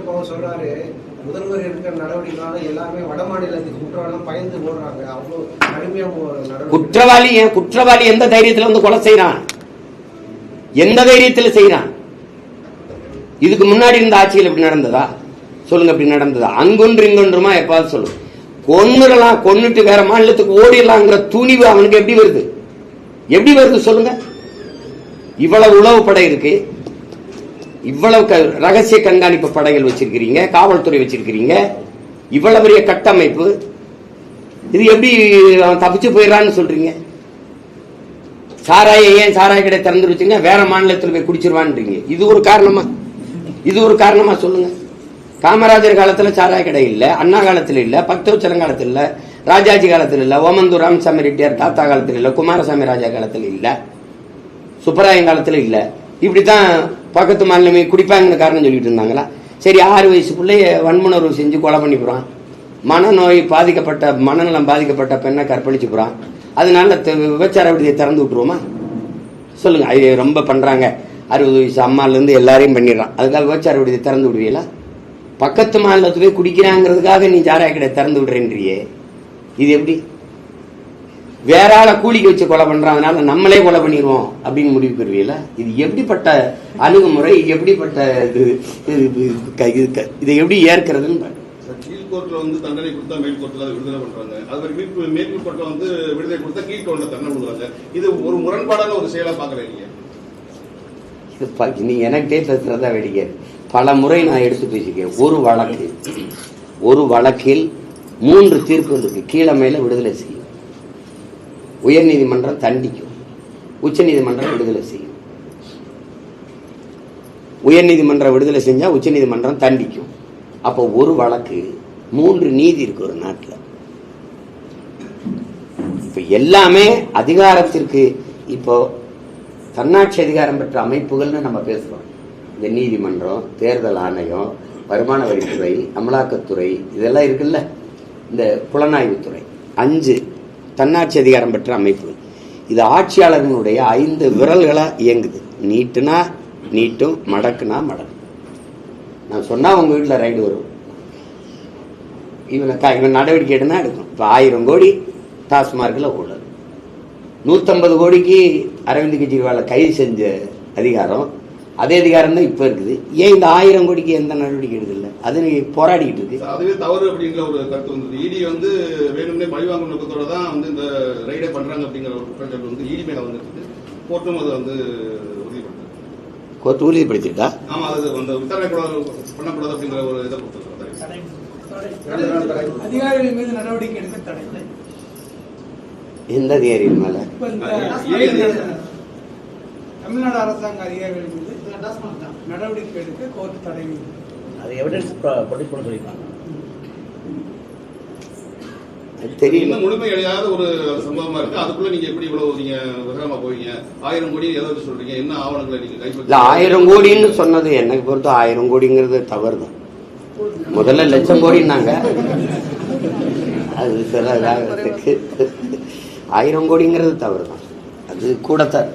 இப்போ சொல்றாரு முதல்வர் எடுக்கிற நடவடிக்கைனால எல்லாருமே வட மாநிலத்துக்கு குற்றவாளிகள் பயந்து ஓடுறாங்க. அவ்வளோ கடுமையா குற்றவாளி எந்த தைரியத்துல வந்து கொலை செய்யறான்? எந்த தைரியத்துல செய்யறான்? இதுக்கு முன்னாடி இருந்த ஆட்சியில் இப்படி நடந்ததா? சொல்லுங்க, இப்படி நடந்ததா? அங்கொன்று இங்கொன்றுமா எப்பாவது சொல்லுங்க. கொன்னுடலாம், கொன்னுட்டு வேற மாநிலத்துக்கு ஓடிடலாங்கிற துணிவு அவனுக்கு எப்படி வருது? எப்படி வருது சொல்லுங்க? இவ்வளவு உளவு படை இருக்கு, இவ்வளவு ரகசிய கண்காணிப்பு படைகள் வச்சிருக்கிறீங்க, காவல்துறை வச்சிருக்கிறீங்க, இவ்வளவு பெரிய கட்டமைப்பு, இது எப்படி அவன் தப்பிச்சு போயிடறான்னு சொல்றீங்க? ஏன் சாராய கடை திறந்து வச்சுங்க, வேற மாநிலத்தில் போய் குடிச்சிருவான்றீங்க. இது ஒரு காரணமா? இது ஒரு காரணமா சொல்லுங்க? காமராஜர் காலத்துல சாராய கடை இல்ல, அண்ணா காலத்துல இல்ல, பக்தவச்சலம் காலத்துல இல்ல, ராஜாஜி காலத்துல இல்ல, ஓமந்தூர் ராமசாமி ரெட்டியார் தாத்தா காலத்துல இல்ல, குமாரசாமி ராஜா காலத்துல இல்ல, சுப்பராயன் காலத்துல இல்ல. இப்படித்தான் பக்கத்து மாநிலமே குடிப்பாங்கன்னு காரணம் சொல்லிட்டு இருந்தாங்களா? சரி, 6 வயசுக்குள்ளே வன்முணர்வு செஞ்சு கொலை பண்ணி போறான், மனநோய் பாதிக்கப்பட்ட, மனநலம் பாதிக்கப்பட்ட பெண்ணை கற்பழிச்சு போறான். அதனால விபச்சார விடுதியை திறந்து விட்டுருவோமா சொல்லுங்க? அது ரொம்ப பண்றாங்க, 60 வயசு அம்மால இருந்து எல்லாரையும் பண்ணிடுறான், அதுக்காக விபச்சார விடுதியை திறந்து விடுவீங்களா? பக்கத்து மாநிலத்துவே குடிக்கிறாங்கிறதுக்காக நீ சாராய கடை திறந்து விடுறேன்றியே, இது எப்படி? வேற ஆளை கூலிக்கு வச்சு கொலை பண்றாங்கனால நம்மளே கொலை பண்ணிடுவோம் அப்படின்னு முடிவு பெறுவீங்களா? இது எப்படிப்பட்ட அணுகுமுறை? எப்படிப்பட்ட இதை எப்படி ஏற்கிறதுன்னு கீழ்கோர்ட்ல வந்து தண்டனை கொடுத்தா மேல் கோர்ட்ல விடுதலை பண்றாங்க, அது மேல் கோர்ட்ல வந்து விடுதலை கொடுத்தா கீழ்கோர்ட்ல தண்டனை கொடுக்குறாங்க. இது ஒரு முரண்பாடான ஒரு செயலா பாக்குறீங்க? நீ எனக்கிட்டே பேசுறதா வேடிக்கை. பல முறை நான் எடுத்து பேசிக்கிறேன். ஒரு வழக்கில் 3 தீர்ப்பு இருக்கு. கீழே மேல விடுதலை செய்யும், உயர்நீதிமன்றம் தண்டிக்கும், உச்ச நீதிமன்றம் விடுதலை செய்யும். உயர்நீதிமன்றம் விடுதலை செஞ்சா உச்ச நீதிமன்றம் தண்டிக்கும். அப்போ ஒரு வழக்கு 3 நீதி இருக்கு ஒரு நாட்டில். இப்ப எல்லாமே அதிகாரத்திற்கு, இப்போ தன்னாட்சி அதிகாரம் பெற்ற அமைப்புகள்னு நம்ம பேசுறோம். இந்த நீதிமன்றம், தேர்தல் ஆணையம், வருமான வரித்துறை, அமலாக்கத்துறை, இதெல்லாம் இருக்குல்ல, இந்த புலனாய்வுத்துறை, 5 தன்னாட்சி அதிகாரம் பெற்ற அமைப்புகள். இது ஆட்சியாளர்களுடைய 5 விரல்களா இயங்குது. நீட்டுனா நீட்டும், மடக்குனா மடக்கும். நான் சொன்னா உங்க வீட்டில் ரைடு வரும். இவன் நடவடிக்கை எடுனா எடுக்கும். இப்போ 1000 கோடி டாஸ்மார்க்ல ஊழல், 150 கோடிக்கு அரவிந்த் கெஜ்ரிவாலை கைது செஞ்ச அதிகாரம், அதே அதிகாரம் தான் இப்ப இருக்குது. ஏன் இந்த 1000 கோடிக்கு எந்த நடவடிக்கை எடுக்கல? அது போராடிக்கிட்டு இருக்கு. அதுவே தவறு அப்படிங்கிற ஒரு கருத்து வந்து இடி வந்து வேணும்னே பழிவாங்கும் நோக்கத்தோட தான் வந்து இந்த ரைடை பண்றாங்க அப்படிங்கிற ஒரு குற்றச்சாட்டு வந்து இடி மேல வந்து கோர்ட்டும் அதை வந்து கோர்ட் உறுதிப்படுத்திட்டா. ஆமா, அது அந்த விசாரணை பண்ணக்கூடாது அப்படிங்கிற ஒரு இதை அதிகாரிகள் மீது நடவடிக்கை எடுக்க தடை. எந்த அதிகாரிகள் மேல? தமிழ்நாடு அரசாங்க அதிகாரிகள் மீது நடவடிக்கை எடுக்க கோர்ட் தடை. அது எவிடன்ஸ் ப்ரொடியூஸ் பண்ண சொல்லிருக்காங்க. தெரியல, முழுமை அடையாத ஒரு சம்பவமா இருக்கு. அதுக்குள்ள நீங்க எப்படி இவ்வளவு நீங்க விவரமா போவீங்க? 1000 கோடி ஏதாவது சொல்றீங்க, என்ன ஆவணங்களை நீங்க கைப்பற்ற? 1000 கோடின்னு சொன்னது எனக்கு பொறுத்த 1000 கோடிங்கிறது தவறு தான். முதல்ல 1,00,000 கோடினாங்க, அது 1000 கோடிங்கிறது தவறு தான். அது கூடத்தான்